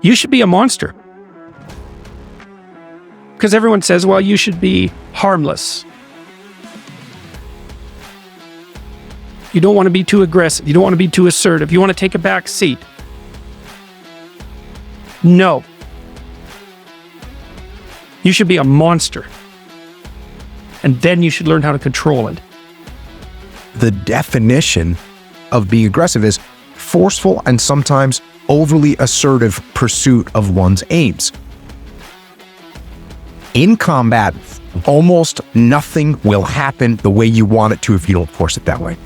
You should be a monster. Because everyone says, well, you should be harmless. You don't want to be too aggressive. You don't want to be too assertive. You want to take a back seat. No. You should be a monster. And then you should learn how to control it. The definition of being aggressive is forceful and sometimes overly assertive pursuit of one's aims. In combat, almost nothing will happen the way you want it to if you don't force it that way.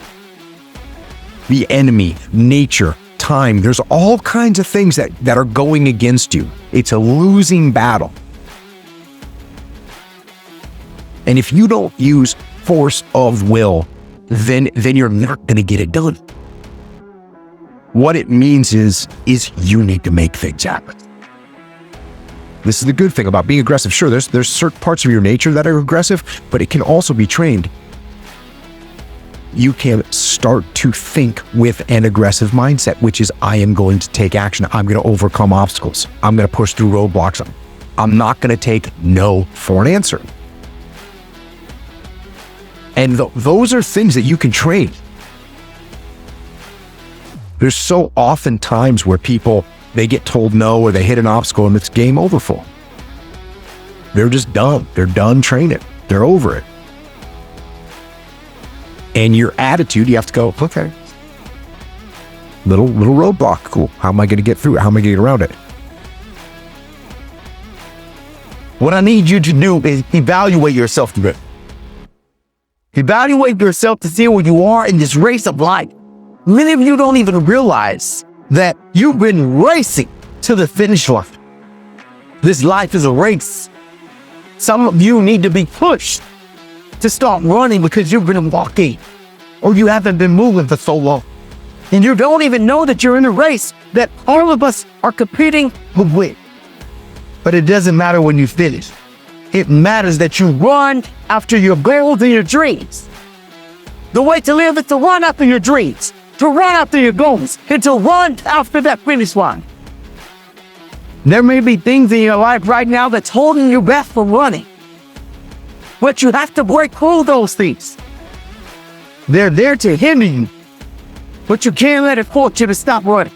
The enemy, nature, time, there's all kinds of things that are going against you. It's a losing battle. And if you don't use force of will, then you're not going to get it done. What it means is you need to make things happen. This is the good thing about being aggressive. Sure, there's certain parts of your nature that are aggressive, but it can also be trained. You can start to think with an aggressive mindset, which is, I am going to take action. I'm going to overcome obstacles. I'm going to push through roadblocks. I'm not going to take no for an answer. And those are things that you can train. There's so often times where people, they get told no or they hit an obstacle and it's game over for them. They're just done. They're done training. They're over it. And your attitude, you have to go, okay, little roadblock, cool. How am I going to get through it? How am I going to get around it? What I need you to do is evaluate yourself today. Evaluate yourself to see where you are in this race of life. Many of you don't even realize that you've been racing to the finish line. This life is a race. Some of you need to be pushed to start running because you've been walking or you haven't been moving for so long. And you don't even know that you're in a race that all of us are competing with. But it doesn't matter when you finish. It matters that you run after your goals and your dreams. The way to live is to run after your dreams, to run after your goals, and to run after that finish line. There may be things in your life right now that's holding you back from running. But you have to break through those things. They're there to hinder you, but you can't let it force you to stop running.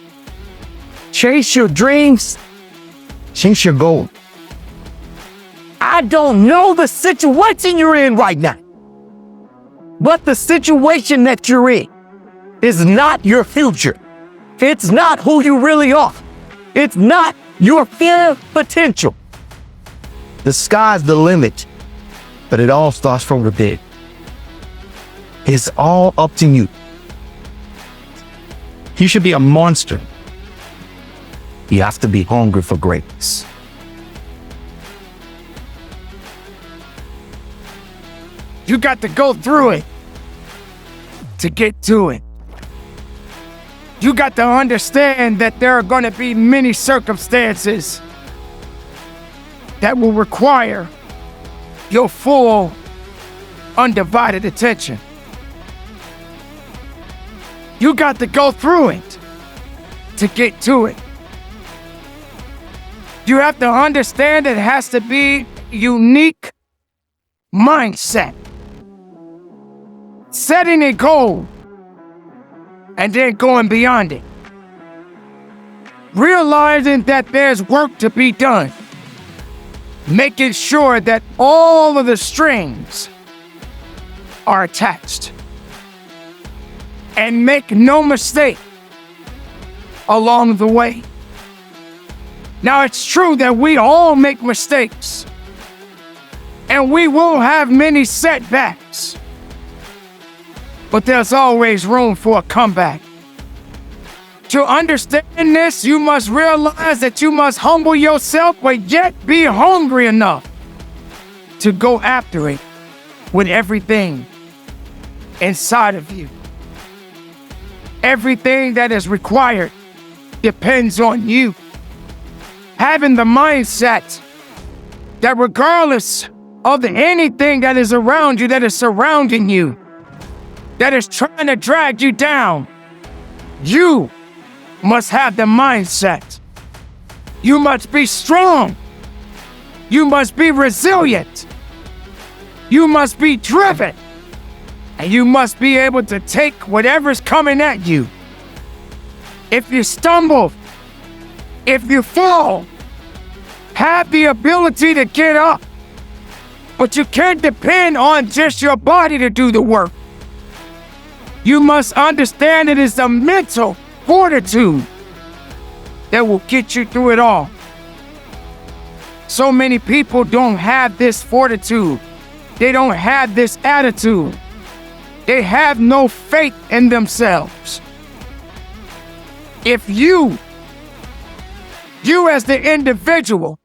Chase your dreams, chase your goal. I don't know the situation you're in right now, but the situation that you're in is not your future. It's not who you really are. It's not your full potential. The sky's the limit, but it all starts from within. It's all up to you. You should be a monster. You have to be hungry for greatness. You got to go through it to get to it. You got to understand that there are going to be many circumstances that will require your full, undivided attention. You got to go through it to get to it. You have to understand it has to be unique mindset. Setting a goal and then going beyond it. Realizing that there's work to be done. Making sure that all of the strings are attached. And make no mistake along the way. Now, it's true that we all make mistakes. And we will have many setbacks. But there's always room for a comeback. To understand this, you must realize that you must humble yourself, but yet be hungry enough to go after it with everything inside of you. Everything that is required depends on you. Having the mindset that regardless of anything that is around you, that is surrounding you, that is trying to drag you down, you must have the mindset You must be strong. You must be resilient. You must be driven. And you must be able to take whatever's coming at you. If you stumble, if you fall, have the ability to get up. But you can't depend on just your body to do the work. You must understand it is a mental fortitude that will get you through it all. So many people don't have this fortitude. They don't have this attitude. They have no faith in themselves. If you as the individual,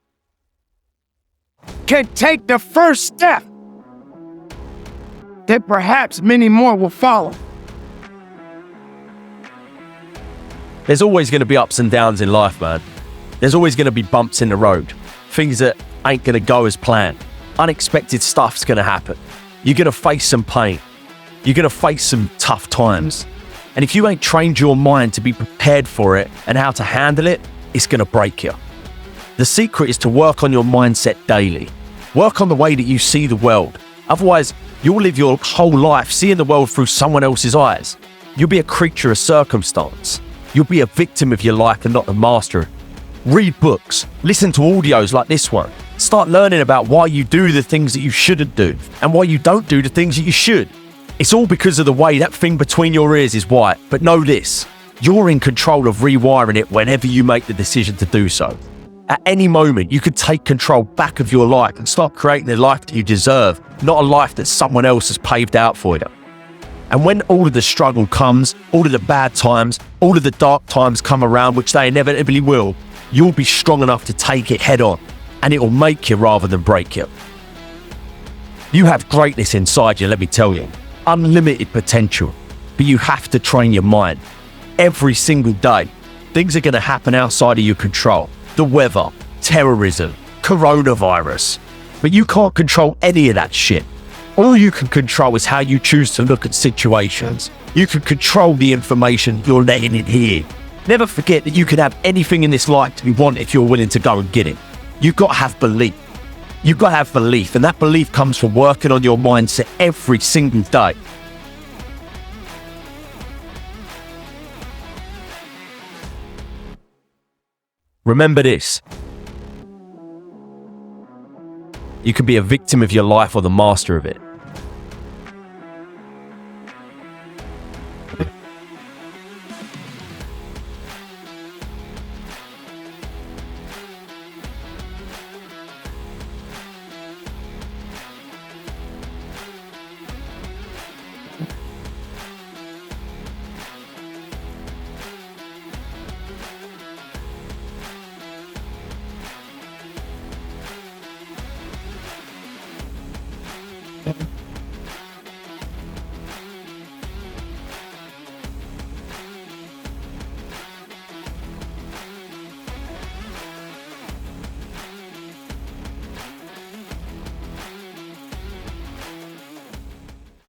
can take the first step, then perhaps many more will follow. There's always going to be ups and downs in life, man. There's always going to be bumps in the road. Things that ain't going to go as planned. Unexpected stuff's going to happen. You're going to face some pain. You're going to face some tough times. And if you ain't trained your mind to be prepared for it and how to handle it, it's going to break you. The secret is to work on your mindset daily. Work on the way that you see the world. Otherwise, you'll live your whole life seeing the world through someone else's eyes. You'll be a creature of circumstance. You'll be a victim of your life and not the master. Read books. Listen to audios like this one. Start learning about why you do the things that you shouldn't do and why you don't do the things that you should. It's all because of the way that thing between your ears is white. But know this, you're in control of rewiring it whenever you make the decision to do so. At any moment, you could take control back of your life and start creating the life that you deserve, not a life that someone else has paved out for you. And when all of the struggle comes, all of the bad times, all of the dark times come around, which they inevitably will, you'll be strong enough to take it head on, and it will make you rather than break you. You have greatness inside you, let me tell you. Unlimited potential, but you have to train your mind. Every single day, things are going to happen outside of your control. The weather, terrorism, coronavirus. But you can't control any of that shit. All you can control is how you choose to look at situations. You can control the information you're letting in here. Never forget that you can have anything in this life that you want if you're willing to go and get it. You've got to have belief. You've got to have belief, and that belief comes from working on your mindset every single day. Remember this. You can be a victim of your life or the master of it.